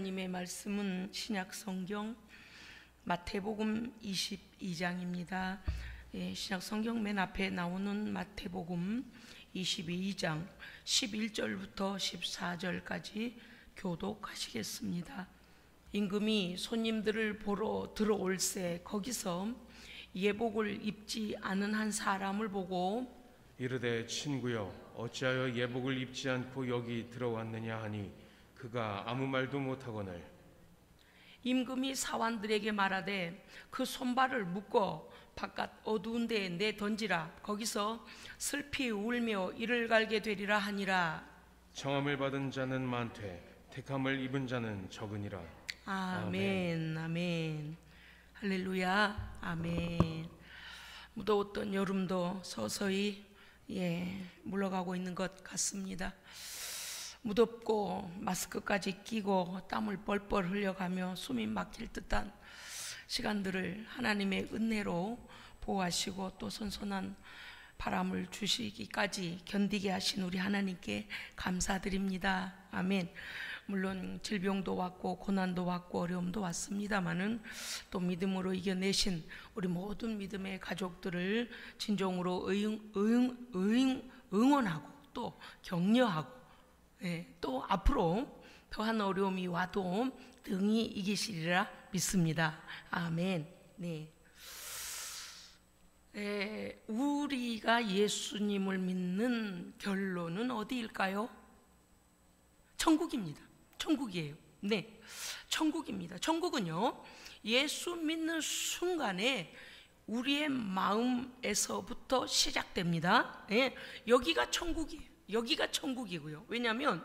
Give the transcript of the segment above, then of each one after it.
하나님의 말씀은 신약 성경 마태복음 22장입니다. 신약 성경 맨 앞에 나오는 마태복음 22장 11절부터 14절까지 교독하시겠습니다. 임금이 손님들을 보러 들어올새 거기서 예복을 입지 않은 한 사람을 보고 이르되 친구여 어찌하여 예복을 입지 않고 여기 들어왔느냐 하니 그가 아무 말도 못하거늘 임금이 사환들에게 말하되 그 손발을 묶어 바깥 어두운 데에 내던지라. 거기서 슬피 울며 이를 갈게 되리라 하니라. 청함을 받은 자는 많되 택함을 입은 자는 적으니라. 아멘. 아멘. 할렐루야. 아멘. 무더웠던 여름도 서서히 물러가고 있는 것 같습니다. 무덥고 마스크까지 끼고 땀을 뻘뻘 흘려가며 숨이 막힐 듯한 시간들을 하나님의 은혜로 보호하시고 또 선선한 바람을 주시기까지 견디게 하신 우리 하나님께 감사드립니다. 아멘. 물론 질병도 왔고 고난도 왔고 어려움도 왔습니다마는 또 믿음으로 이겨내신 우리 모든 믿음의 가족들을 진정으로 응원하고 또 격려하고 또 앞으로 더한 어려움이 와도 능히 이기시리라 믿습니다. 아멘. 우리가 예수님을 믿는 결론은 어디일까요? 천국입니다. 천국이에요. 천국입니다. 천국은요, 예수 믿는 순간에 우리의 마음에서부터 시작됩니다. 여기가 천국이에요. 여기가 천국이고요. 왜냐하면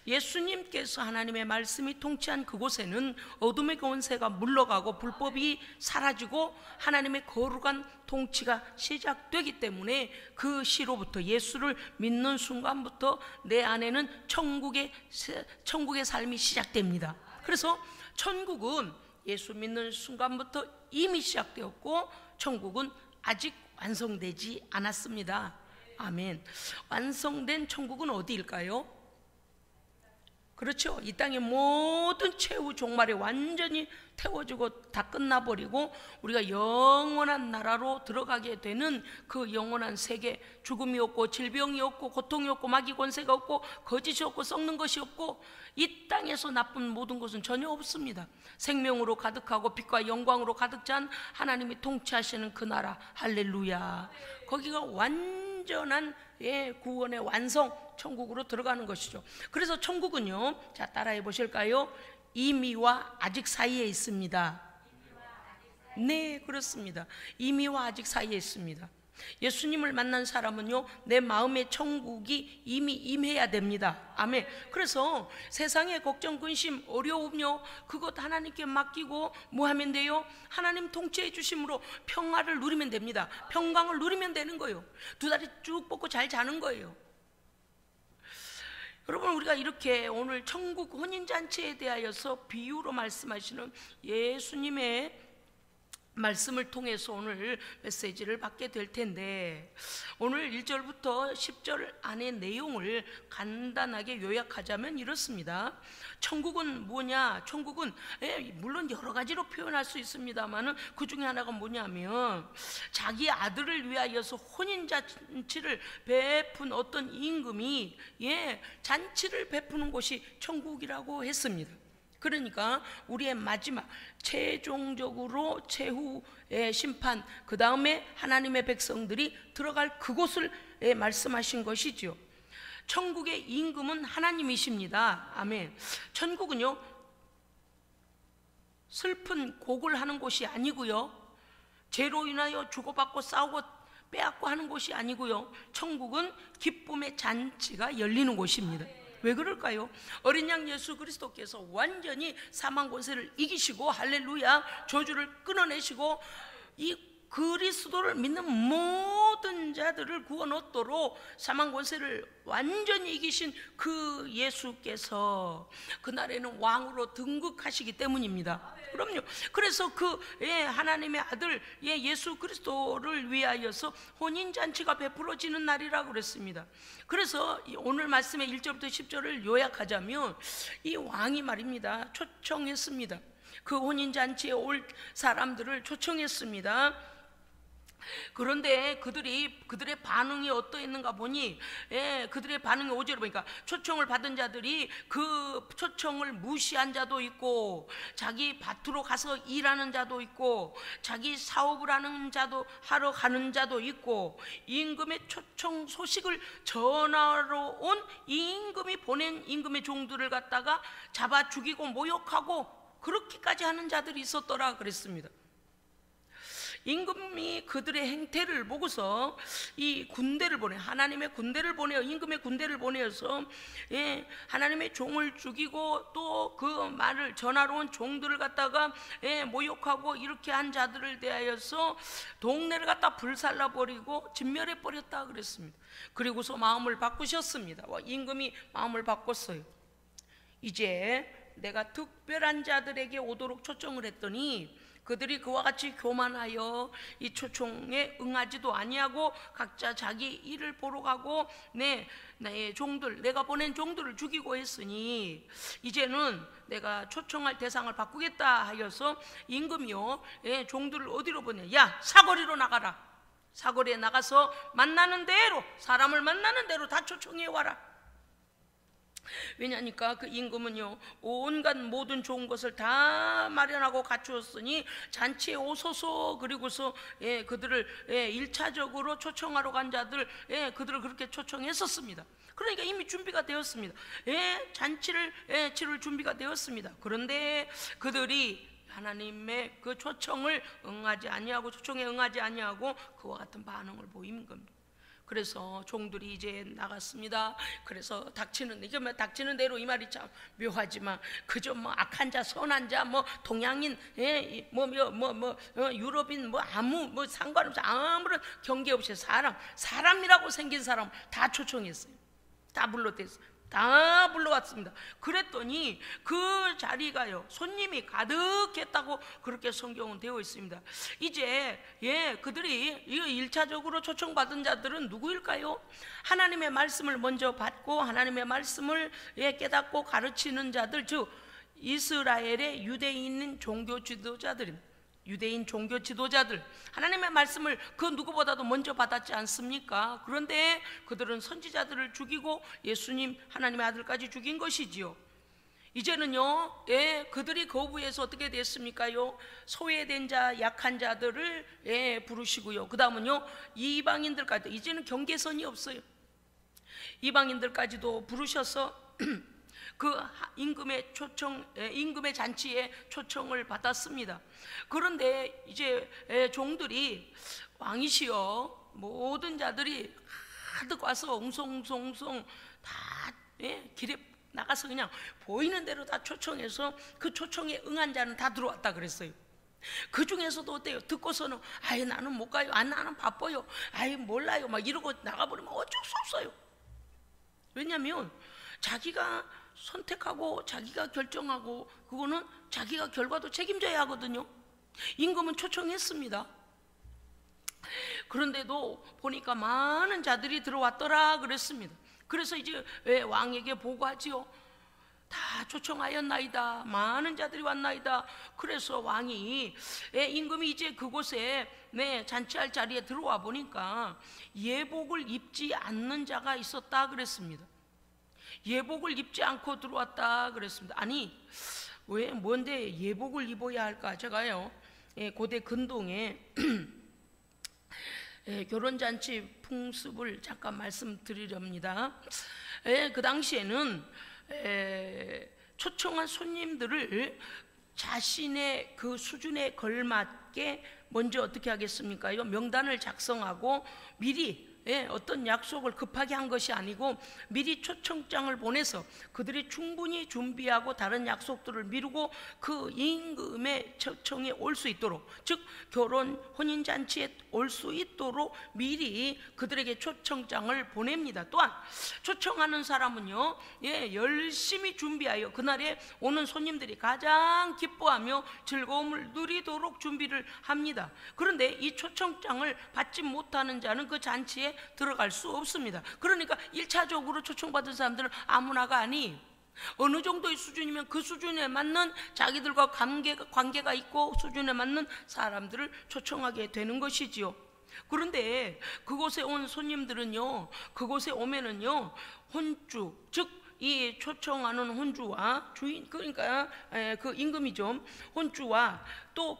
예수님께서 하나님의 말씀이 통치한 그곳에는 어둠의 권세가 물러가고 불법이 사라지고 하나님의 거룩한 통치가 시작되기 때문에 그 시로부터 예수를 믿는 순간부터 내 안에는 천국의 삶이 시작됩니다. 그래서 천국은 예수 믿는 순간부터 이미 시작되었고 천국은 아직 완성되지 않았습니다. 아멘. 완성된 천국은 어디일까요? 그렇죠. 이 땅의 모든 최후 종말에 완전히 태워지고 다 끝나버리고 우리가 영원한 나라로 들어가게 되는 그 영원한 세계, 죽음이 없고 질병이 없고 고통이 없고 마귀 권세가 없고 거짓이 없고 썩는 것이 없고 이 땅에서 나쁜 모든 것은 전혀 없습니다. 생명으로 가득하고 빛과 영광으로 가득 찬 하나님이 통치하시는 그 나라, 할렐루야. 거기가 완전한 구원의 완성, 천국으로 들어가는 것이죠. 그래서 천국은요, 자 따라해 보실까요? 이미와 아직 사이에 있습니다. 네, 그렇습니다. 이미와 아직 사이에 있습니다. 예수님을 만난 사람은요, 내 마음의 천국이 이미 임해야 됩니다. 아멘. 그래서 세상의 걱정, 근심, 어려움요, 그것 하나님께 맡기고 뭐 하면 돼요? 하나님 통치해 주심으로 평화를 누리면 됩니다. 평강을 누리면 되는 거예요. 두 다리 쭉 뻗고 잘 자는 거예요. 여러분, 우리가 이렇게 오늘 천국 혼인잔치에 대하여서 비유로 말씀하시는 예수님의 말씀을 통해서 오늘 메시지를 받게 될 텐데, 오늘 1절부터 10절 안의 내용을 간단하게 요약하자면 이렇습니다. 천국은 뭐냐? 천국은 물론 여러 가지로 표현할 수 있습니다만은 그 중에 하나가 뭐냐면 자기 아들을 위하여서 혼인잔치를 베푼 어떤 임금이 잔치를 베푸는 곳이 천국이라고 했습니다. 그러니까 우리의 마지막 최종적으로 최후의 심판, 그 다음에 하나님의 백성들이 들어갈 그곳을 말씀하신 것이죠. 천국의 임금은 하나님이십니다. 아멘. 천국은요, 슬픈 곡을 하는 곳이 아니고요, 죄로 인하여 주고받고 싸우고 빼앗고 하는 곳이 아니고요, 천국은 기쁨의 잔치가 열리는 곳입니다. 왜 그럴까요? 어린 양 예수 그리스도께서 완전히 사망 권세를 이기시고 할렐루야 저주를 끊어내시고 이 그리스도를 믿는 모든 자들을 구원 얻도록 사망 권세를 완전히 이기신 그 예수께서 그날에는 왕으로 등극하시기 때문입니다. 그럼요. 그래서 그 하나님의 아들 예수 그리스도를 위하여서 혼인잔치가 베풀어지는 날이라고 그랬습니다. 그래서 오늘 말씀의 1절부터 10절을 요약하자면 이 왕이 말입니다, 초청했습니다. 그 혼인잔치에 올 사람들을 초청했습니다. 그런데 그들의 반응이 어떠했는가 보니 그들의 반응이 5절에 보니까 초청을 받은 자들이 그 초청을 무시한 자도 있고, 자기 밭으로 가서 일하는 자도 있고, 자기 사업을 하러 가는 자도 있고, 임금의 초청 소식을 전하러 온 임금이 보낸 임금의 종들을 갖다가 잡아 죽이고 모욕하고 그렇게까지 하는 자들이 있었더라 그랬습니다. 임금이 그들의 행태를 보고서 이 군대를 하나님의 군대를 보내어, 임금의 군대를 보내어서 하나님의 종을 죽이고 또 그 말을 전하러 온 종들을 갖다가 모욕하고 이렇게 한 자들을 대하여서 동네를 갖다 불살라버리고 진멸해버렸다 그랬습니다. 그리고서 마음을 바꾸셨습니다. 임금이 마음을 바꿨어요. 이제 내가 특별한 자들에게 오도록 초청을 했더니 그들이 그와 같이 교만하여 이 초청에 응하지도 아니하고 각자 자기 일을 보러 가고 나의 종들, 내가 보낸 종들을 죽이고 했으니 이제는 내가 초청할 대상을 바꾸겠다 하여서 임금이요 종들을 어디로 보내? 야, 사거리로 나가라. 사거리에 나가서 만나는 대로, 사람을 만나는 대로 다 초청해 와라. 왜냐니까 그 임금은요 온갖 모든 좋은 것을 다 마련하고 갖추었으니 잔치에 오소서. 그리고서 그들을 1차적으로 초청하러 간 자들 그들을 그렇게 초청했었습니다. 그러니까 이미 준비가 되었습니다. 잔치를 치를 준비가 되었습니다. 그런데 그들이 하나님의 그 초청을 응하지 아니하고, 초청에 응하지 아니하고 그와 같은 반응을 보인 겁니다. 그래서 종들이 이제 나갔습니다. 그래서 닥치는 대로, 이 말이 참 묘하지만 그저 악한 자, 선한 자, 동양인, 유럽인, 아무 상관없이 아무런 경계 없이 사람이라고 생긴 사람 다 초청했어요. 다 불러댔어요. 다 불러왔습니다. 그랬더니 그 자리가요 손님이 가득했다고 그렇게 성경은 되어 있습니다. 이제 그들이 1차적으로 초청받은 자들은 누구일까요? 하나님의 말씀을 먼저 받고 하나님의 말씀을 깨닫고 가르치는 자들, 즉 이스라엘의 유대인 종교 지도자들입니다. 유대인 종교 지도자들, 하나님의 말씀을 그 누구보다도 먼저 받았지 않습니까? 그런데 그들은 선지자들을 죽이고 예수님 하나님의 아들까지 죽인 것이지요. 이제는요 그들이 거부해서 어떻게 됐습니까요? 소외된 자, 약한 자들을 부르시고요, 그 다음은요 이방인들까지, 이제는 경계선이 없어요. 이방인들까지도 부르셔서 그 임금의 잔치에 초청을 받았습니다. 그런데 이제 종들이 왕이시여, 모든 자들이 가득 와서 웅성웅성 다 길에 나가서 그냥 보이는 대로 다 초청해서 그 초청에 응한 자는 다 들어왔다 그랬어요. 그 중에서도 어때요? 듣고서는 나는 못 가요, 나는 바빠요, 몰라요 막 이러고 나가버리면 어쩔 수 없어요. 왜냐하면 자기가 선택하고 자기가 결정하고 그거는 자기가 결과도 책임져야 하거든요. 임금은 초청했습니다. 그런데도 보니까 많은 자들이 들어왔더라 그랬습니다. 그래서 이제 왕에게 보고하지요. 다 초청하였나이다, 많은 자들이 왔나이다. 그래서 왕이 임금이 이제 그곳에 잔치할 자리에 들어와 보니까 예복을 입지 않는 자가 있었다 그랬습니다. 예복을 입지 않고 들어왔다 그랬습니다. 아니 왜 뭔데 예복을 입어야 할까? 제가요 고대 근동에 결혼잔치 풍습을 잠깐 말씀드리렵니다. 그 당시에는 초청한 손님들을 자신의 그 수준에 걸맞게 먼저 어떻게 하겠습니까? 명단을 작성하고 미리 어떤 약속을 급하게 한 것이 아니고 미리 초청장을 보내서 그들이 충분히 준비하고 다른 약속들을 미루고 그 임금의 초청에 올 수 있도록, 즉 결혼 혼인잔치에 올 수 있도록 미리 그들에게 초청장을 보냅니다. 또한 초청하는 사람은요, 열심히 준비하여 그날에 오는 손님들이 가장 기뻐하며 즐거움을 누리도록 준비를 합니다. 그런데 이 초청장을 받지 못하는 자는 그 잔치에 들어갈 수 없습니다. 그러니까 1차적으로 초청받은 사람들은 아무나가 아니, 어느 정도의 수준이면 그 수준에 맞는 자기들과 관계가 있고 수준에 맞는 사람들을 초청하게 되는 것이지요. 그런데 그곳에 온 손님들은요, 그곳에 오면은요, 혼주, 즉 이 초청하는 혼주와 주인, 그러니까 그 임금이죠, 혼주와 또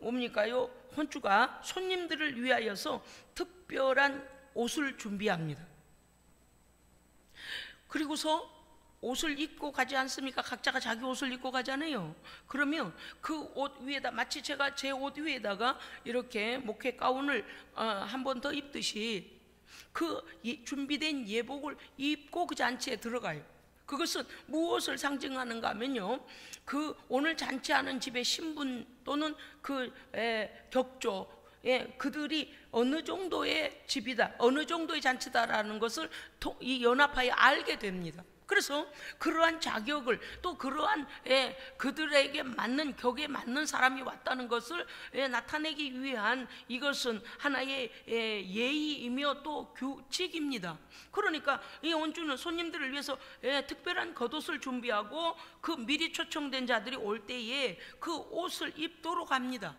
뭡니까요, 혼주가 손님들을 위하여서 특별한 옷을 준비합니다. 그리고서 옷을 입고 가지 않습니까? 각자가 자기 옷을 입고 가잖아요. 그러면 그 옷 위에다, 마치 제가 제 옷 위에다가 이렇게 목회 가운을 한 번 더 입듯이 그 준비된 예복을 입고 그 잔치에 들어가요. 그것은 무엇을 상징하는가 하면요, 그 오늘 잔치하는 집의 신분 또는 그 격조, 그들이 어느 정도의 집이다, 어느 정도의 잔치다라는 것을 이 연합하여 알게 됩니다. 그래서 그러한 자격을, 또 그러한 그들에게 맞는 격에 맞는 사람이 왔다는 것을 나타내기 위한, 이것은 하나의 예의이며 또 규칙입니다. 그러니까 이 온주는 손님들을 위해서 특별한 겉옷을 준비하고 그 미리 초청된 자들이 올 때에 그 옷을 입도록 합니다.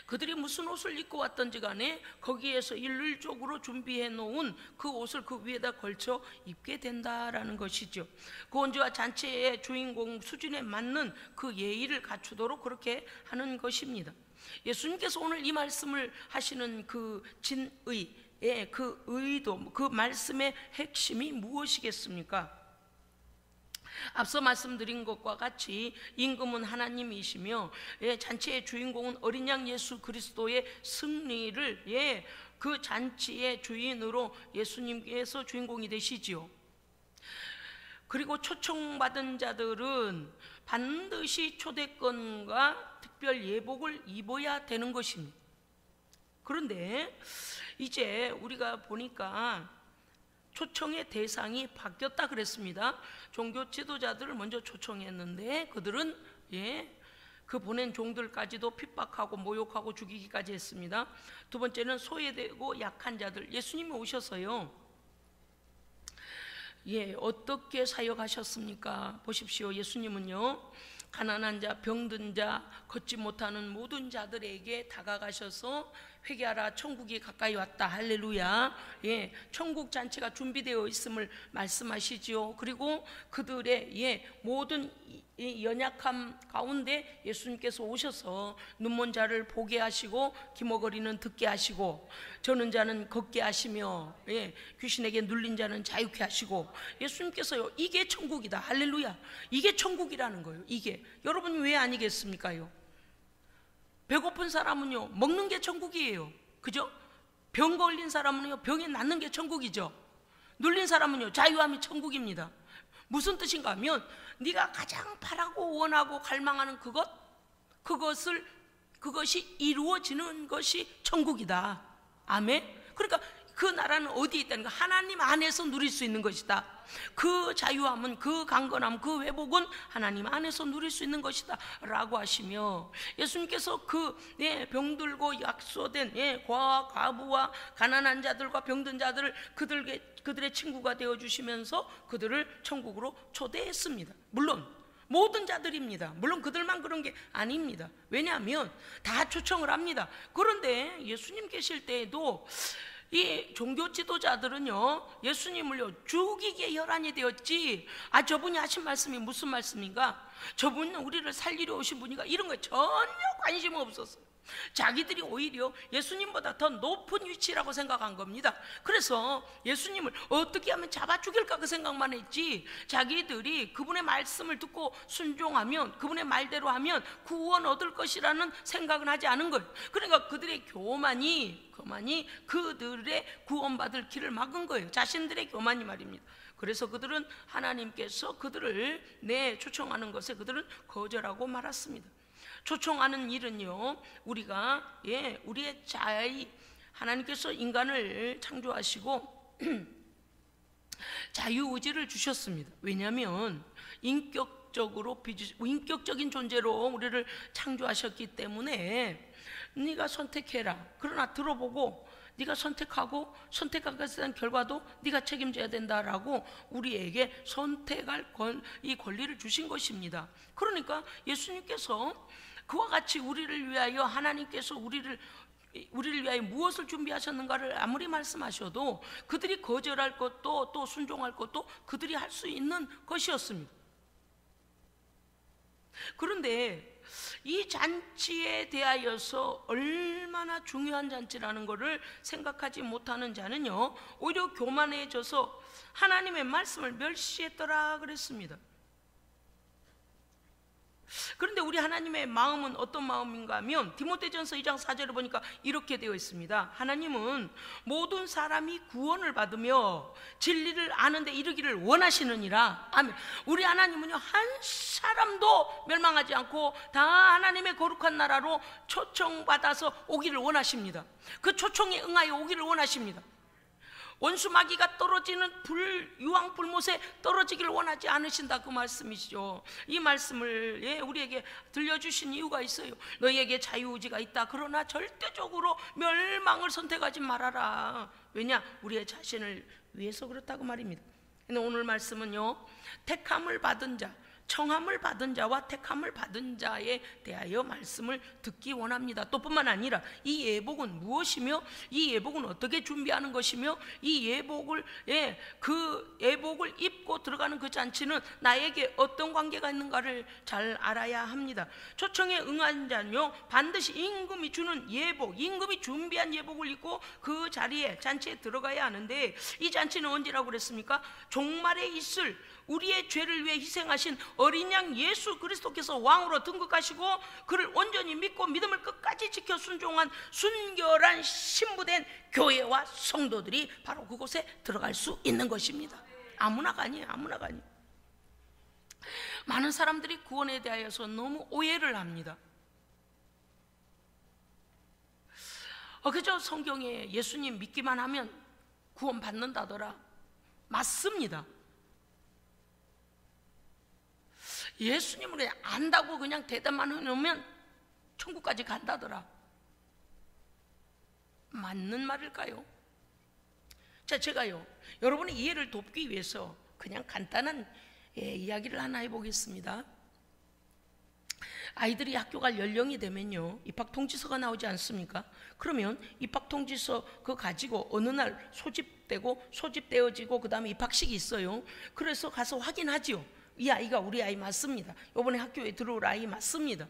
그들이 무슨 옷을 입고 왔던지 간에 거기에서 일률적으로 준비해 놓은 그 옷을 그 위에다 걸쳐 입게 된다라는 것이죠. 그 온주와 잔치의 주인공 수준에 맞는 그 예의를 갖추도록 그렇게 하는 것입니다. 예수님께서 오늘 이 말씀을 하시는 그 진의, 그 의도, 그 말씀의 핵심이 무엇이겠습니까? 앞서 말씀드린 것과 같이 임금은 하나님이시며 잔치의 주인공은 어린 양 예수 그리스도의 승리를, 그 잔치의 주인으로 예수님께서 주인공이 되시지요. 그리고 초청받은 자들은 반드시 초대권과 특별 예복을 입어야 되는 것입니다. 그런데 이제 우리가 보니까 초청의 대상이 바뀌었다 그랬습니다. 종교 지도자들을 먼저 초청했는데 그들은 그 보낸 종들까지도 핍박하고 모욕하고 죽이기까지 했습니다. 두 번째는 소외되고 약한 자들, 예수님이 오셔서요, 어떻게 사역하셨습니까? 보십시오. 예수님은요, 가난한 자, 병든 자, 걷지 못하는 모든 자들에게 다가가셔서 회개하라, 천국이 가까이 왔다, 할렐루야, 천국 잔치가 준비되어 있음을 말씀하시지요. 그리고 그들의 모든 이 연약함 가운데 예수님께서 오셔서 눈먼 자를 보게 하시고 기머거리는 듣게 하시고 저는 자는 걷게 하시며 귀신에게 눌린 자는 자유케 하시고, 예수님께서요, 이게 천국이다, 할렐루야, 이게 천국이라는 거예요. 이게 여러분 왜 아니겠습니까요? 배고픈 사람은요 먹는 게 천국이에요, 그죠? 병 걸린 사람은요 병이 낫는 게 천국이죠. 눌린 사람은요 자유함이 천국입니다. 무슨 뜻인가 하면 네가 가장 바라고 원하고 갈망하는 그것이 이루어지는 것이 천국이다. 아멘. 그러니까 그 나라는 어디에 있다는 거, 하나님 안에서 누릴 수 있는 것이다. 그 자유함은, 그 강건함, 그 회복은 하나님 안에서 누릴 수 있는 것이다 라고 하시며, 예수님께서 그 병들고 약소된 과와 과부와 가난한 자들과 병든 자들을 그들의 친구가 되어주시면서 그들을 천국으로 초대했습니다. 물론 모든 자들입니다. 물론 그들만 그런 게 아닙니다. 왜냐하면 다 초청을 합니다. 그런데 예수님 계실 때에도 이 종교 지도자들은요 예수님을요 죽이기에 혈안이 되었지, 저분이 하신 말씀이 무슨 말씀인가, 저분은 우리를 살리러 오신 분인가, 이런 거에 전혀 관심 없었어요. 자기들이 오히려 예수님보다 더 높은 위치라고 생각한 겁니다. 그래서 예수님을 어떻게 하면 잡아 죽일까 그 생각만 했지, 자기들이 그분의 말씀을 듣고 순종하면, 그분의 말대로 하면 구원 얻을 것이라는 생각은 하지 않은 거예요. 그러니까 그들의 교만이 그들의 구원받을 길을 막은 거예요. 자신들의 교만이 말입니다. 그래서 그들은 하나님께서 그들을 초청하는 것에 그들은 거절하고 말았습니다. 초청하는 일은요, 우리가 우리의 자의, 하나님께서 인간을 창조하시고 자유의지를 주셨습니다. 왜냐하면 인격적인 존재로 우리를 창조하셨기 때문에 네가 선택해라. 그러나 들어보고 네가 선택하고 선택한 것에 대한 결과도 네가 책임져야 된다라고 우리에게 선택할 이 권리를 주신 것입니다. 그러니까 예수님께서 그와 같이 우리를 위하여, 하나님께서 우리를 위하여 무엇을 준비하셨는가를 아무리 말씀하셔도 그들이 거절할 것도 또 순종할 것도 그들이 할 수 있는 것이었습니다. 그런데 이 잔치에 대하여서 얼마나 중요한 잔치라는 것을 생각하지 못하는 자는요, 오히려 교만해져서 하나님의 말씀을 멸시했더라 그랬습니다. 그런데 우리 하나님의 마음은 어떤 마음인가 하면 디모데전서 2장 4절을 보니까 이렇게 되어 있습니다. 하나님은 모든 사람이 구원을 받으며 진리를 아는 데 이르기를 원하시느니라. 아멘. 우리 하나님은요, 한 사람도 멸망하지 않고 다 하나님의 거룩한 나라로 초청받아서 오기를 원하십니다. 그 초청에 응하여 오기를 원하십니다. 원수 마귀가 떨어지는 유황 불못에 떨어지기를 원하지 않으신다, 그 말씀이시죠. 이 말씀을 우리에게 들려주신 이유가 있어요. 너희에게 자유의지가 있다. 그러나 절대적으로 멸망을 선택하지 말아라. 왜냐? 우리의 자신을 위해서 그렇다고 말입니다. 오늘 말씀은요, 택함을 받은 자, 청함을 받은 자와 택함을 받은 자에 대하여 말씀을 듣기 원합니다. 또 뿐만 아니라 이 예복은 무엇이며 이 예복은 어떻게 준비하는 것이며 이 예복을 그 예복을 입고 들어가는 그 잔치는 나에게 어떤 관계가 있는가를 잘 알아야 합니다. 초청에 응한 자는요, 반드시 임금이 주는 예복, 임금이 준비한 예복을 입고 그 자리에, 잔치에 들어가야 하는데, 이 잔치는 언제라고 그랬습니까? 종말에 있을 우리의 죄를 위해 희생하신 어린 양 예수 그리스도께서 왕으로 등극하시고 그를 온전히 믿고 믿음을 끝까지 지켜 순종한 순결한 신부된 교회와 성도들이 바로 그곳에 들어갈 수 있는 것입니다. 아무나가 아니에요. 아무나가 아니에요. 많은 사람들이 구원에 대하여서 너무 오해를 합니다. 그저 성경에 예수님 믿기만 하면 구원 받는다더라. 맞습니다. 예수님을 그냥 안다고 그냥 대답만 해놓으면 천국까지 간다더라. 맞는 말일까요? 자, 제가요, 여러분의 이해를 돕기 위해서 그냥 간단한 이야기를 하나 해보겠습니다. 아이들이 학교 갈 연령이 되면요, 입학통지서가 나오지 않습니까? 그러면 입학통지서 그거 가지고 어느 날 소집되어지고 그 다음에 입학식이 있어요. 그래서 가서 확인하지요. 이 아이가 우리 아이 맞습니다. 이번에 학교에 들어올 아이 맞습니다.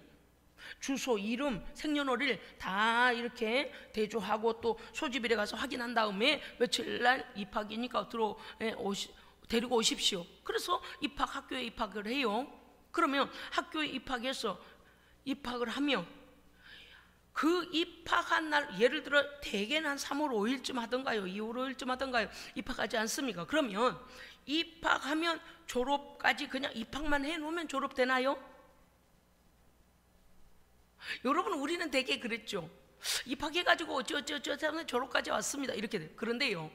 주소, 이름, 생년월일 다 이렇게 대조하고 또 소집일에 가서 확인한 다음에 며칠날 입학이니까 데리고 오십시오. 그래서 학교에 입학을 해요. 그러면 학교에 입학해서 입학을 하면 그 입학한 날, 예를 들어 대개는 한 3월 5일쯤 하던가요, 2월 5일쯤 하던가요, 입학하지 않습니까? 그러면 입학하면 졸업까지 그냥 입학만 해놓으면 졸업되나요? 여러분, 우리는 되게 그랬죠. 입학해가지고 어쩌면 졸업까지 왔습니다, 이렇게 돼요. 그런데요,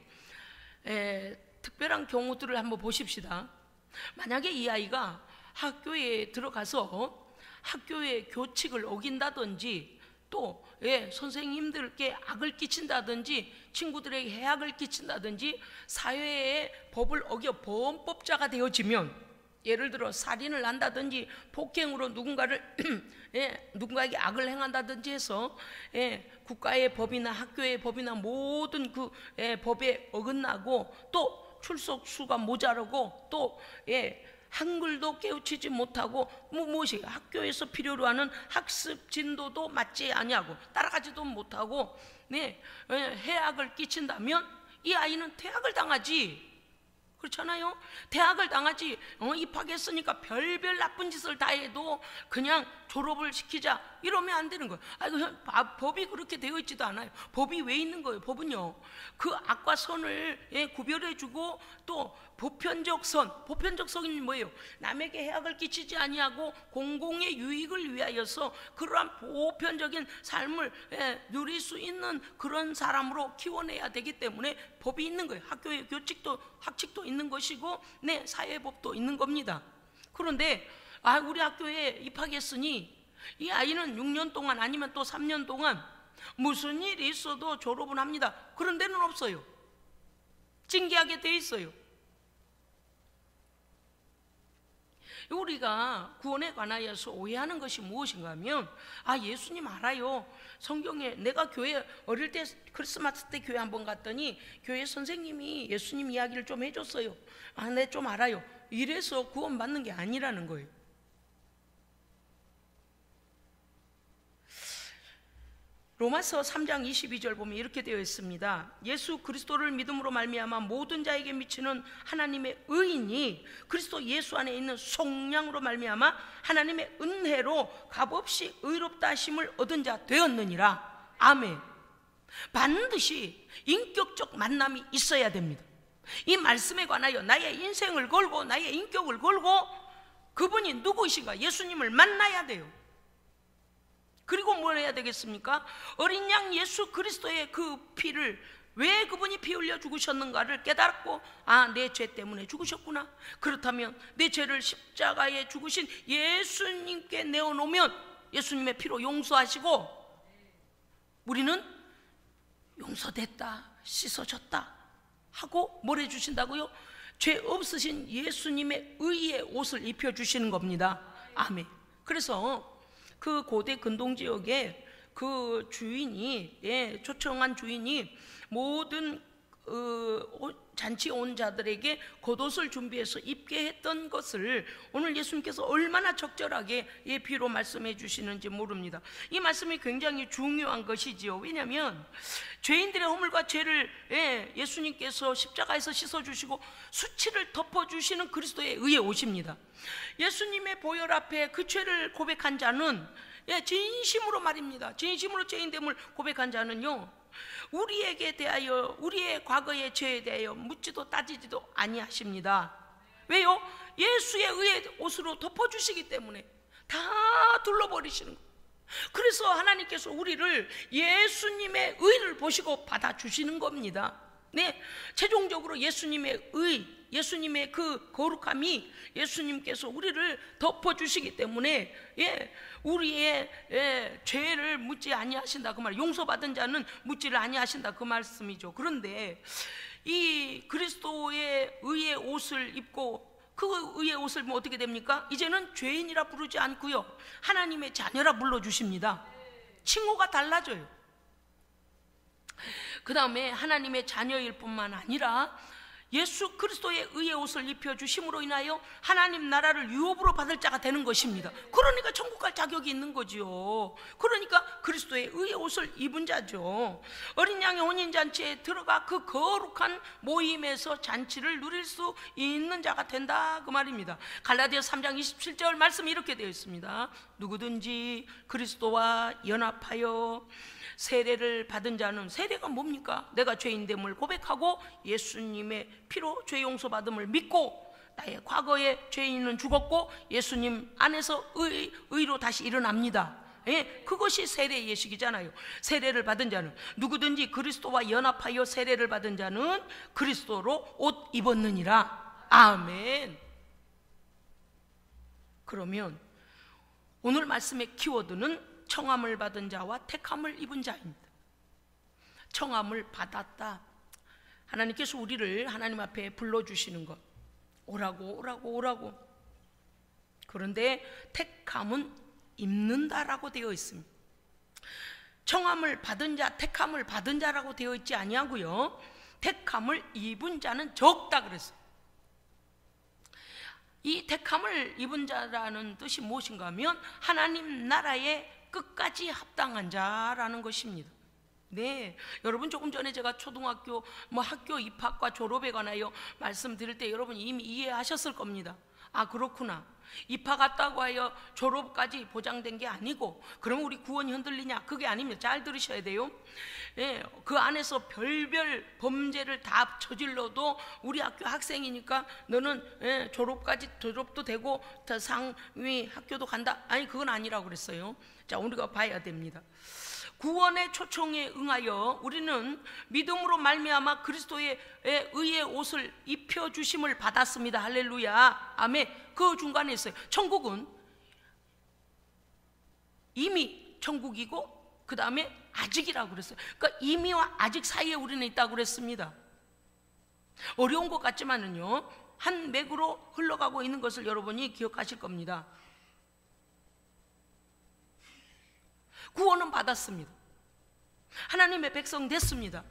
특별한 경우들을 한번 보십시다. 만약에 이 아이가 학교에 들어가서 학교의 교칙을 어긴다든지 또 선생님들께 악을 끼친다든지 친구들에게 해악을 끼친다든지 사회의 법을 어겨 범법자가 되어지면, 예를 들어 살인을 한다든지 폭행으로 누군가에게 악을 행한다든지 해서 국가의 법이나 학교의 법이나 모든 그 법에 어긋나고 또 출석 수가 모자라고 또 한글도 깨우치지 못하고 무엇이 학교에서 필요로 하는 학습 진도도 맞지 아니하고 따라가지도 못하고 해악을 끼친다면 이 아이는 퇴학을 당하지. 그렇잖아요. 퇴학을 당하지. 입학했으니까 별별 나쁜 짓을 다 해도 그냥 졸업을 시키자 이러면 안 되는 거예요. 법이 그렇게 되어 있지도 않아요. 법이 왜 있는 거예요? 법은요, 그 악과 선을 구별해주고 또 보편적 선, 보편적 선이 뭐예요? 남에게 해악을 끼치지 아니하고 공공의 유익을 위하여서 그러한 보편적인 삶을 누릴 수 있는 그런 사람으로 키워내야 되기 때문에 법이 있는 거예요. 학교의 교칙도 학칙도 있는 것이고 사회법도 있는 겁니다. 그런데 우리 학교에 입학했으니 이 아이는 6년 동안 아니면 또 3년 동안 무슨 일이 있어도 졸업은 합니다. 그런 데는 없어요. 징계하게 돼 있어요. 우리가 구원에 관하여서 오해하는 것이 무엇인가 하면 예수님 알아요. 성경에 내가 교회 어릴 때 크리스마스 때 교회 한번 갔더니 교회 선생님이 예수님 이야기를 좀 해줬어요. 네, 좀 알아요. 이래서 구원받는 게 아니라는 거예요. 로마서 3장 22절 보면 이렇게 되어 있습니다. 예수 그리스도를 믿음으로 말미암아 모든 자에게 미치는 하나님의 의인이 그리스도 예수 안에 있는 속량으로 말미암아 하나님의 은혜로 값없이 의롭다 하심을 얻은 자 되었느니라. 아멘. 반드시 인격적 만남이 있어야 됩니다. 이 말씀에 관하여 나의 인생을 걸고 나의 인격을 걸고 그분이 누구이신가 예수님을 만나야 돼요. 그리고 뭘 해야 되겠습니까? 어린 양 예수 그리스도의 그 피를 왜 그분이 피 흘려 죽으셨는가를 깨닫고 내 죄 때문에 죽으셨구나. 그렇다면 내 죄를 십자가에 죽으신 예수님께 내어놓으면 예수님의 피로 용서하시고 우리는 용서됐다, 씻어졌다 하고 뭘 해주신다고요? 죄 없으신 예수님의 의의 옷을 입혀주시는 겁니다. 아멘. 그래서 그 고대 근동 지역에 그 주인이 초청한 주인이 모든 잔치 온 자들에게 겉옷을 준비해서 입게 했던 것을 오늘 예수님께서 얼마나 적절하게 예비로 말씀해 주시는지 모릅니다. 이 말씀이 굉장히 중요한 것이지요. 왜냐하면 죄인들의 허물과 죄를 예수님께서 십자가에서 씻어주시고 수치를 덮어주시는 그리스도의 의에 오십니다. 예수님의 보혈 앞에 그 죄를 고백한 자는 진심으로 말입니다. 진심으로 죄인됨을 고백한 자는요, 우리에게 대하여 우리의 과거의 죄에 대하여 묻지도 따지지도 아니하십니다. 왜요? 예수의 의의 옷으로 덮어주시기 때문에 다 둘러버리시는 거예요. 그래서 하나님께서 우리를 예수님의 의를 보시고 받아주시는 겁니다. 최종적으로 예수님의 의, 예수님의 그 거룩함이 예수님께서 우리를 덮어주시기 때문에 우리의 죄를 묻지 아니하신다 그 말, 용서받은 자는 묻지를 아니하신다 그 말씀이죠. 그런데 이 그리스도의 의의 옷을 입고 그 의의 옷을 입으면 어떻게 됩니까? 이제는 죄인이라 부르지 않고요, 하나님의 자녀라 불러주십니다. 칭호가 달라져요. 그 다음에 하나님의 자녀일 뿐만 아니라 예수 그리스도의 의의 옷을 입혀주심으로 인하여 하나님 나라를 유업으로 받을 자가 되는 것입니다. 그러니까 천국 갈 자격이 있는 거지요. 그러니까 그리스도의 의의 옷을 입은 자죠. 어린 양의 혼인잔치에 들어가 그 거룩한 모임에서 잔치를 누릴 수 있는 자가 된다 그 말입니다. 갈라디아 3장 27절 말씀이 이렇게 되어 있습니다. 누구든지 그리스도와 연합하여 세례를 받은 자는, 세례가 뭡니까? 내가 죄인됨을 고백하고 예수님의 피로 죄 용서받음을 믿고 나의 과거의 죄인은 죽었고 예수님 안에서 의로 다시 일어납니다. 그것이 세례의 예식이잖아요. 세례를 받은 자는, 누구든지 그리스도와 연합하여 세례를 받은 자는 그리스도로 옷 입었느니라. 아멘. 그러면 오늘 말씀의 키워드는 청함을 받은 자와 택함을 입은 자입니다. 청함을 받았다. 하나님께서 우리를 하나님 앞에 불러주시는 것, 오라고 오라고 오라고. 그런데 택함은 입는다라고 되어 있습니다. 청함을 받은 자, 택함을 받은 자라고 되어 있지 아니하고요, 택함을 입은 자는 적다 그랬어요. 이 택함을 입은 자라는 뜻이 무엇인가 하면 하나님 나라에 끝까지 합당한 자라는 것입니다. 네, 여러분 조금 전에 제가 초등학교 학교 입학과 졸업에 관하여 말씀드릴 때 여러분 이미 이해하셨을 겁니다. 아, 그렇구나. 입학 왔다고 하여 졸업까지 보장된 게 아니고, 그러면 우리 구원이 흔들리냐? 그게 아닙니다. 잘 들으셔야 돼요. 예, 그 안에서 별별 범죄를 다 저질러도 우리 학교 학생이니까 너는 졸업도 되고 더 상위 학교도 간다. 아니, 그건 아니라고 그랬어요. 자, 우리가 봐야 됩니다. 구원의 초청에 응하여 우리는 믿음으로 말미암아 그리스도의 의의 옷을 입혀주심을 받았습니다. 할렐루야, 아멘. 그 중간에 있어요. 천국은 이미 천국이고 그 다음에 아직이라고 그랬어요. 그러니까 이미와 아직 사이에 우리는 있다고 그랬습니다. 어려운 것 같지만은요, 한 맥으로 흘러가고 있는 것을 여러분이 기억하실 겁니다. 구원은 받았습니다. 하나님의 백성 됐습니다.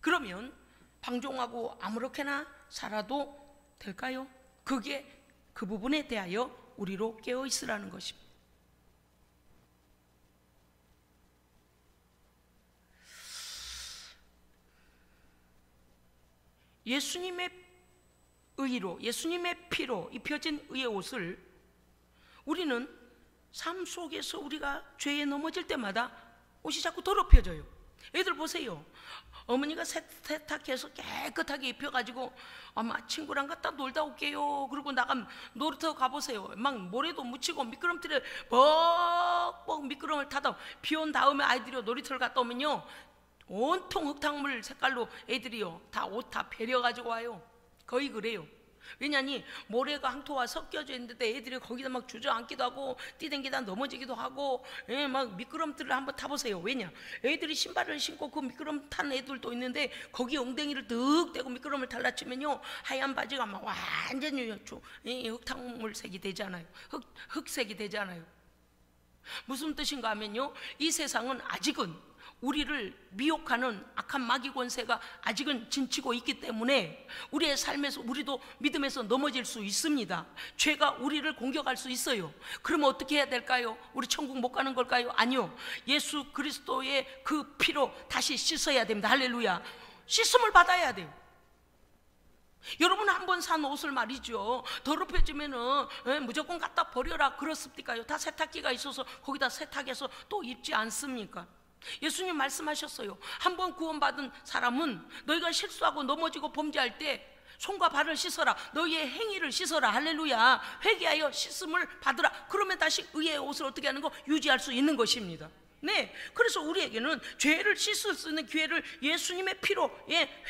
그러면 방종하고 아무렇게나 살아도 될까요? 그게 그 부분에 대하여 우리로 깨어 있으라는 것입니다. 예수님의 의로, 예수님의 피로 입혀진 의의 옷을 우리는 삶 속에서 우리가 죄에 넘어질 때마다 옷이 자꾸 더럽혀져요. 애들 보세요. 어머니가 세탁해서 깨끗하게 입혀가지고 엄마 친구랑 갔다 놀다 올게요 그러고 나가면 놀이터 가보세요. 막 모래도 묻히고 미끄럼틀에 벅벅 미끄럼을 타다 비 온 다음에 아이들이 놀이터를 갔다 오면요, 온통 흙탕물 색깔로 애들이요 다 옷 다 베려가지고 와요. 거의 그래요. 왜냐니 모래가 항토와 섞여져 있는데 애들이 거기다 막 주저앉기도 하고 뛰댕기다 넘어지기도 하고, 막 미끄럼틀을 한번 타보세요. 왜냐, 애들이 신발을 신고 그 미끄럼 탄 애들도 있는데 거기 엉덩이를 득 대고 미끄럼을 탈라치면요 하얀 바지가 막 완전히 흙탕물색이 되잖아요. 흑색이 되잖아요. 무슨 뜻인가 하면요, 이 세상은 아직은 우리를 미혹하는 악한 마귀 권세가 아직은 진치고 있기 때문에 우리의 삶에서 우리도 믿음에서 넘어질 수 있습니다. 죄가 우리를 공격할 수 있어요. 그러면 어떻게 해야 될까요? 우리 천국 못 가는 걸까요? 아니요, 예수 그리스도의 그 피로 다시 씻어야 됩니다. 할렐루야. 씻음을 받아야 돼요. 여러분 한 번 산 옷을 말이죠, 더럽혀지면은 무조건 갖다 버려라 그렇습니까요? 다 세탁기가 있어서 거기다 세탁해서 또 입지 않습니까? 예수님 말씀하셨어요. 한번 구원받은 사람은 너희가 실수하고 넘어지고 범죄할 때 손과 발을 씻어라. 너희의 행위를 씻어라. 할렐루야. 회개하여 씻음을 받으라. 그러면 다시 의의 옷을 어떻게 하는 거? 유지할 수 있는 것입니다. 네, 그래서 우리에게는 죄를 씻을 수 있는 기회를 예수님의 피로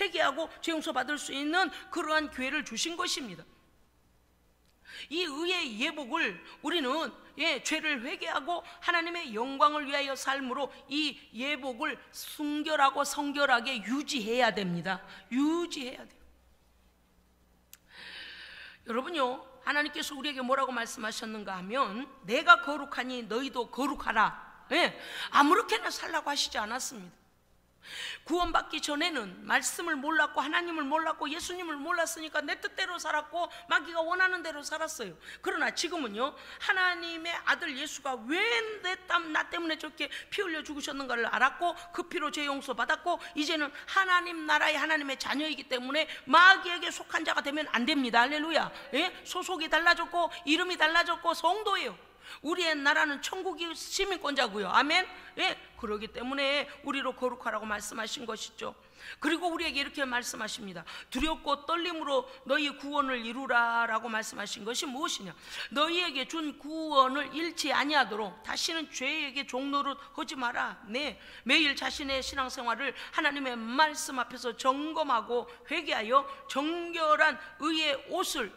회개하고 죄 용서 받을 수 있는 그러한 기회를 주신 것입니다. 이 의의 예복을 우리는 죄를 회개하고 하나님의 영광을 위하여 삶으로 이 예복을 순결하고 성결하게 유지해야 됩니다. 유지해야 돼요. 여러분요, 하나님께서 우리에게 뭐라고 말씀하셨는가 하면 내가 거룩하니 너희도 거룩하라. 아무렇게나 살라고 하시지 않았습니다. 구원받기 전에는 말씀을 몰랐고 하나님을 몰랐고 예수님을 몰랐으니까 내 뜻대로 살았고 마귀가 원하는 대로 살았어요. 그러나 지금은요, 하나님의 아들 예수가 왜 내 땀 나 때문에 저렇게 피 흘려 죽으셨는가를 알았고 그 피로 죄 용서 받았고 이제는 하나님 나라의 하나님의 자녀이기 때문에 마귀에게 속한 자가 되면 안 됩니다. 할렐루야. 소속이 달라졌고 이름이 달라졌고 성도예요. 우리의 나라는 천국이 시민권자고요. 아멘. 그러기 때문에 우리로 거룩하라고 말씀하신 것이죠. 그리고 우리에게 이렇게 말씀하십니다. 두렵고 떨림으로 너희 구원을 이루라 라고 말씀하신 것이 무엇이냐, 너희에게 준 구원을 잃지 아니하도록 다시는 죄에게 종노릇 하지 마라. 네, 매일 자신의 신앙생활을 하나님의 말씀 앞에서 점검하고 회개하여 정결한 의의 옷을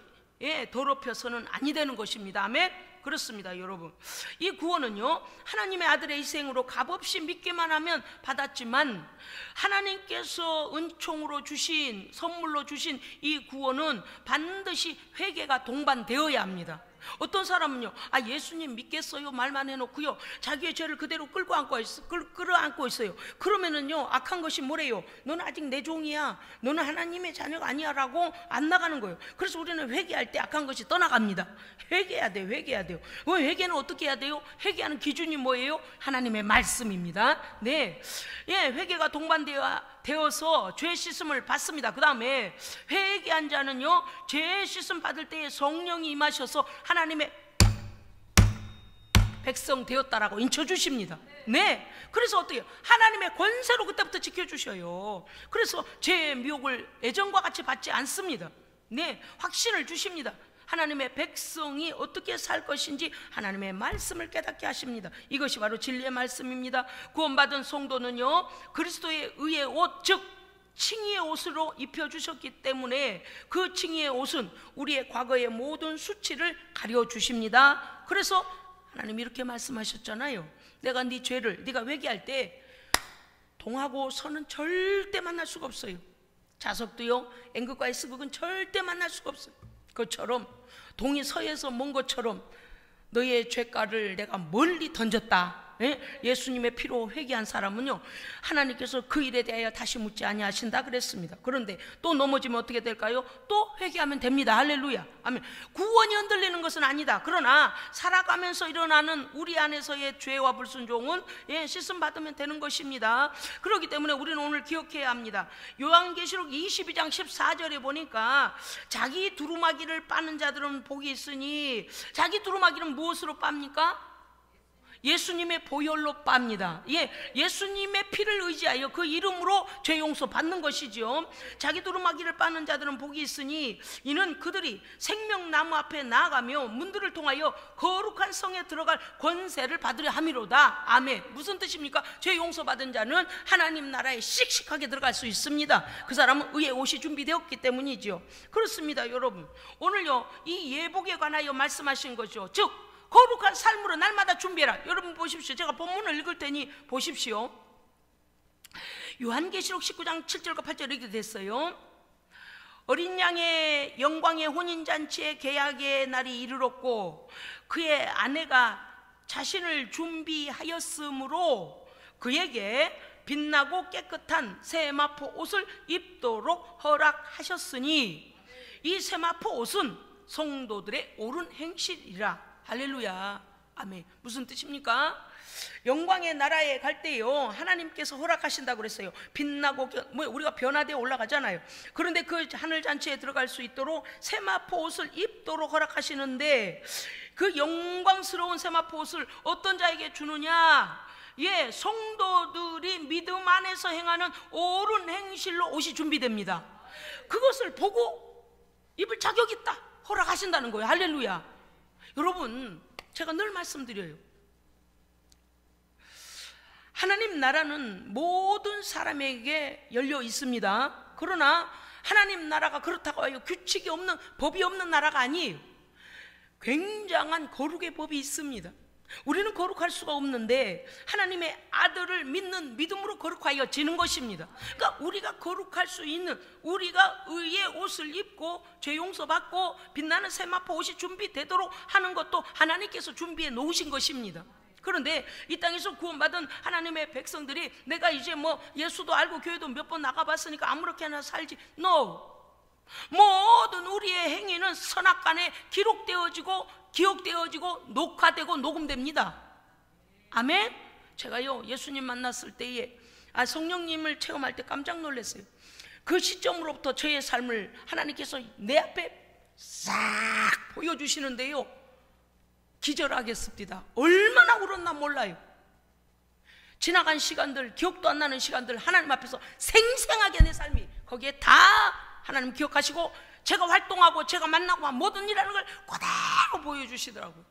더럽혀서는 아니 되는 것입니다. 아멘. 그렇습니다. 여러분, 이 구원은요 하나님의 아들의 희생으로 값없이 믿기만 하면 받았지만 하나님께서 은총으로 주신 선물로 주신 이 구원은 반드시 회개가 동반되어야 합니다. 어떤 사람은요, 예수님 믿겠어요 말만 해놓고요, 자기의 죄를 그대로 끌어안고 있어요. 그러면은요, 악한 것이 뭐래요? 너는 아직 내 종이야, 너는 하나님의 자녀가 아니야 라고 안 나가는 거예요. 그래서 우리는 회개할 때 악한 것이 떠나갑니다. 회개해야 돼요. 회개는 어떻게 해야 돼요? 회개하는 기준이 뭐예요? 하나님의 말씀입니다. 네, 회개가 동반되어서 죄 씻음을 받습니다. 그 다음에 회개한 자는요, 죄 씻음 받을 때에 성령이 임하셔서 하나님의 백성 되었다라고 인쳐주십니다. 네, 그래서 어떻게 해요? 하나님의 권세로 그때부터 지켜주셔요. 그래서 죄의 미혹을 예전과 같이 받지 않습니다. 네, 확신을 주십니다. 하나님의 백성이 어떻게 살 것인지 하나님의 말씀을 깨닫게 하십니다. 이것이 바로 진리의 말씀입니다. 구원받은 성도는요, 그리스도의 의의 옷, 즉 칭의의 옷으로 입혀주셨기 때문에 그 칭의의 옷은 우리의 과거의 모든 수치를 가려주십니다. 그래서 하나님이 이렇게 말씀하셨잖아요. 내가 네 죄를, 네가 회개할 때 동하고 서는 절대 만날 수가 없어요. 자석도요, N극과 S극은 절대 만날 수가 없어요. 그것처럼 동이 서에서 먼 것처럼 너의 죄가를 내가 멀리 던졌다. 예수님의 피로 회개한 사람은요, 하나님께서 그 일에 대하여 다시 묻지 아니하신다 그랬습니다. 그런데 또 넘어지면 어떻게 될까요? 또 회개하면 됩니다. 할렐루야, 아멘. 구원이 흔들리는 것은 아니다. 그러나 살아가면서 일어나는 우리 안에서의 죄와 불순종은 씻음 받으면 되는 것입니다. 그렇기 때문에 우리는 오늘 기억해야 합니다. 요한계시록 22장 14절에 보니까 자기 두루마기를 빠는 자들은 복이 있으니, 자기 두루마기는 무엇으로 빱니까? 예수님의 보혈로 빱니다. 예수님의 피를 의지하여 그 이름으로 죄 용서 받는 것이죠. 자기 두루마기를 빠는 자들은 복이 있으니 이는 그들이 생명나무 앞에 나아가며 문들을 통하여 거룩한 성에 들어갈 권세를 받으려 함이로다. 아멘. 무슨 뜻입니까? 죄 용서 받은 자는 하나님 나라에 씩씩하게 들어갈 수 있습니다. 그 사람은 의의 옷이 준비되었기 때문이죠. 그렇습니다. 여러분, 오늘요, 이 예복에 관하여 말씀하신 거죠. 즉 거룩한 삶으로 날마다 준비해라. 여러분 보십시오. 제가 본문을 읽을 테니 보십시오. 요한계시록 19장 7절과 8절 이렇게 됐어요. 어린 양의 영광의 혼인잔치의 계약의 날이 이르렀고 그의 아내가 자신을 준비하였으므로 그에게 빛나고 깨끗한 세마포 옷을 입도록 허락하셨으니 이 세마포 옷은 성도들의 옳은 행실이라. 할렐루야, 아멘. 무슨 뜻입니까? 영광의 나라에 갈 때요, 하나님께서 허락하신다고 그랬어요. 빛나고 우리가 변화되어 올라가잖아요. 그런데 그 하늘잔치에 들어갈 수 있도록 세마포 옷을 입도록 허락하시는데 그 영광스러운 세마포 옷을 어떤 자에게 주느냐? 성도들이 믿음 안에서 행하는 옳은 행실로 옷이 준비됩니다. 그것을 보고 입을 자격 있다 허락하신다는 거예요. 할렐루야. 여러분, 제가 늘 말씀드려요. 하나님 나라는 모든 사람에게 열려 있습니다. 그러나 하나님 나라가 그렇다고 하여 규칙이 없는, 법이 없는 나라가 아니에요. 굉장한 거룩의 법이 있습니다. 우리는 거룩할 수가 없는데 하나님의 아들을 믿는 믿음으로 거룩하여 지는 것입니다. 그러니까 우리가 거룩할 수 있는, 우리가 의의 옷을 입고 죄 용서받고 빛나는 세마포 옷이 준비되도록 하는 것도 하나님께서 준비해 놓으신 것입니다. 그런데 이 땅에서 구원받은 하나님의 백성들이 내가 이제 예수도 알고 교회도 몇 번 나가봤으니까 아무렇게나 살지. No. 모든 우리의 행위는 선악간에 기록되어지고 녹화되고 녹음됩니다. 아멘. 제가요, 예수님 만났을 때에 성령님을 체험할 때 깜짝 놀랐어요. 그 시점으로부터 저의 삶을 하나님께서 내 앞에 싹 보여주시는데요, 기절하겠습니다. 얼마나 울었나 몰라요. 지나간 시간들, 기억도 안 나는 시간들 하나님 앞에서 생생하게 내 삶이 거기에 다 하나님 기억하시고 제가 활동하고 제가 만나고 모든 일하는 걸 그대로 보여주시더라고요.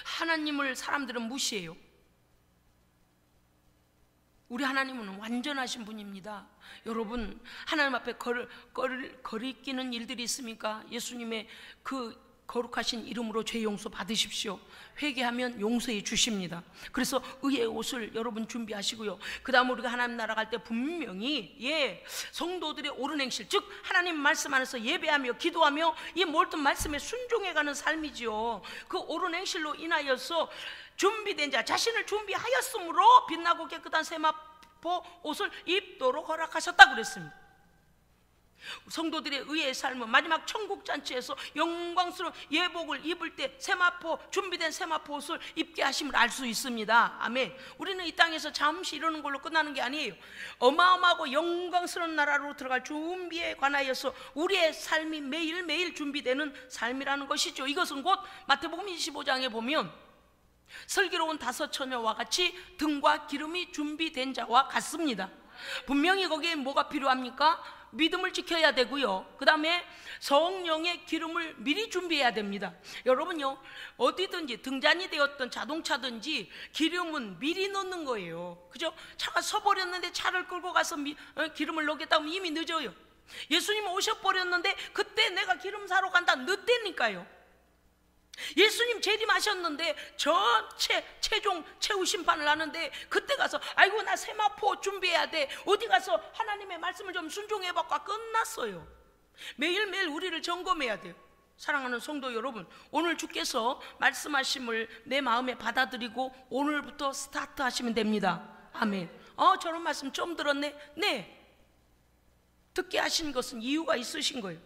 하나님을 사람들은 무시해요. 우리 하나님은 완전하신 분입니다. 여러분, 하나님 앞에 거리끼는 일들이 있습니까? 예수님의 그 거룩하신 이름으로 죄 용서 받으십시오. 회개하면 용서해 주십니다. 그래서 의의 옷을 여러분 준비하시고요. 그 다음 우리가 하나님 나라 갈 때 분명히 성도들의 옳은 행실, 즉 하나님 말씀 안에서 예배하며 기도하며 이 모든 말씀에 순종해가는 삶이지요. 그 옳은 행실로 인하여서 준비된 자, 자신을 준비하였으므로 빛나고 깨끗한 세마포 옷을 입도록 허락하셨다 그랬습니다. 성도들의 의의 삶은 마지막 천국잔치에서 영광스러운 예복을 입을 때 준비된 세마포 옷을 입게 하심을 알 수 있습니다. 아멘. 우리는 이 땅에서 잠시 이러는 걸로 끝나는 게 아니에요. 어마어마하고 영광스러운 나라로 들어갈 준비에 관하여서 우리의 삶이 매일매일 준비되는 삶이라는 것이죠. 이것은 곧 마태복음 25장에 보면 슬기로운 5 처녀와 같이 등과 기름이 준비된 자와 같습니다. 분명히 거기에 뭐가 필요합니까? 믿음을 지켜야 되고요. 그 다음에 성령의 기름을 미리 준비해야 됩니다. 여러분요, 어디든지 등잔이 되었던 자동차든지 기름은 미리 넣는 거예요. 그죠? 차가 서버렸는데 차를 끌고 가서 기름을 넣겠다 하면 이미 늦어요. 예수님 오셔버렸는데 그때 내가 기름 사러 간다, 늦다니까요. 예수님 재림하셨는데 전체 최종 최후 심판을 하는데 그때 가서 아이고 나 세마포 준비해야 돼, 어디 가서 하나님의 말씀을 좀 순종해봐가 끝났어요. 매일매일 우리를 점검해야 돼요. 사랑하는 성도 여러분, 오늘 주께서 말씀하심을 내 마음에 받아들이고 오늘부터 스타트 하시면 됩니다. 아멘. 저런 말씀 좀 들었네? 네, 듣게 하신 것은 이유가 있으신 거예요.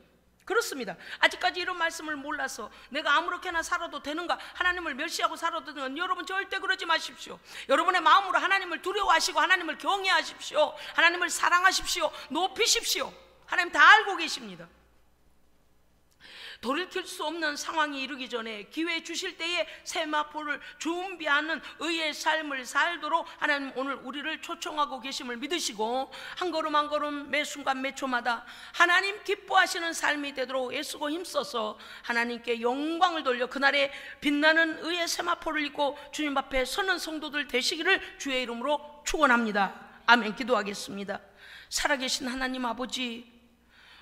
그렇습니다. 아직까지 이런 말씀을 몰라서 내가 아무렇게나 살아도 되는가, 하나님을 멸시하고 살아도 되는가, 여러분 절대 그러지 마십시오. 여러분의 마음으로 하나님을 두려워하시고 하나님을 경외하십시오. 하나님을 사랑하십시오. 높이십시오. 하나님 다 알고 계십니다. 돌이킬 수 없는 상황이 이르기 전에 기회 주실 때에 세마포를 준비하는 의의 삶을 살도록 하나님 오늘 우리를 초청하고 계심을 믿으시고 한 걸음 한 걸음 매 순간 매 초마다 하나님 기뻐하시는 삶이 되도록 애쓰고 힘써서 하나님께 영광을 돌려 그날에 빛나는 의의 세마포를 입고 주님 앞에 서는 성도들 되시기를 주의 이름으로 축원합니다. 아멘. 기도하겠습니다. 살아계신 하나님 아버지,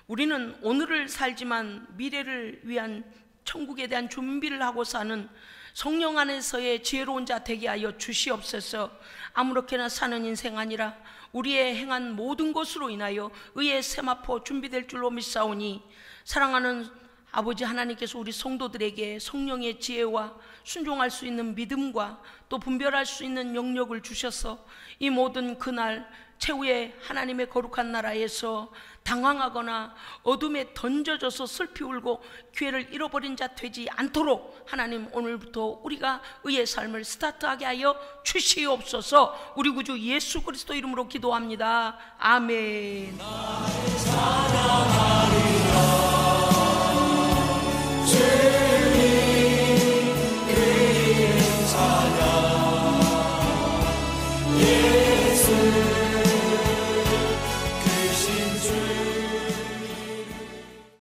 우리는 오늘을 살지만 미래를 위한 천국에 대한 준비를 하고 사는 성령 안에서의 지혜로운 자 되게 하여 주시옵소서. 아무렇게나 사는 인생 아니라 우리의 행한 모든 것으로 인하여 의의 세마포 준비될 줄로 믿사오니 사랑하는 아버지 하나님께서 우리 성도들에게 성령의 지혜와 순종할 수 있는 믿음과 또 분별할 수 있는 영역을 주셔서 이 모든 그날 최후의 하나님의 거룩한 나라에서 당황하거나 어둠에 던져져서 슬피 울고 기회를 잃어버린 자 되지 않도록 하나님 오늘부터 우리가 의의 삶을 스타트하게 하여 주시옵소서. 우리 구주 예수 그리스도 이름으로 기도합니다. 아멘. 예수 크신 주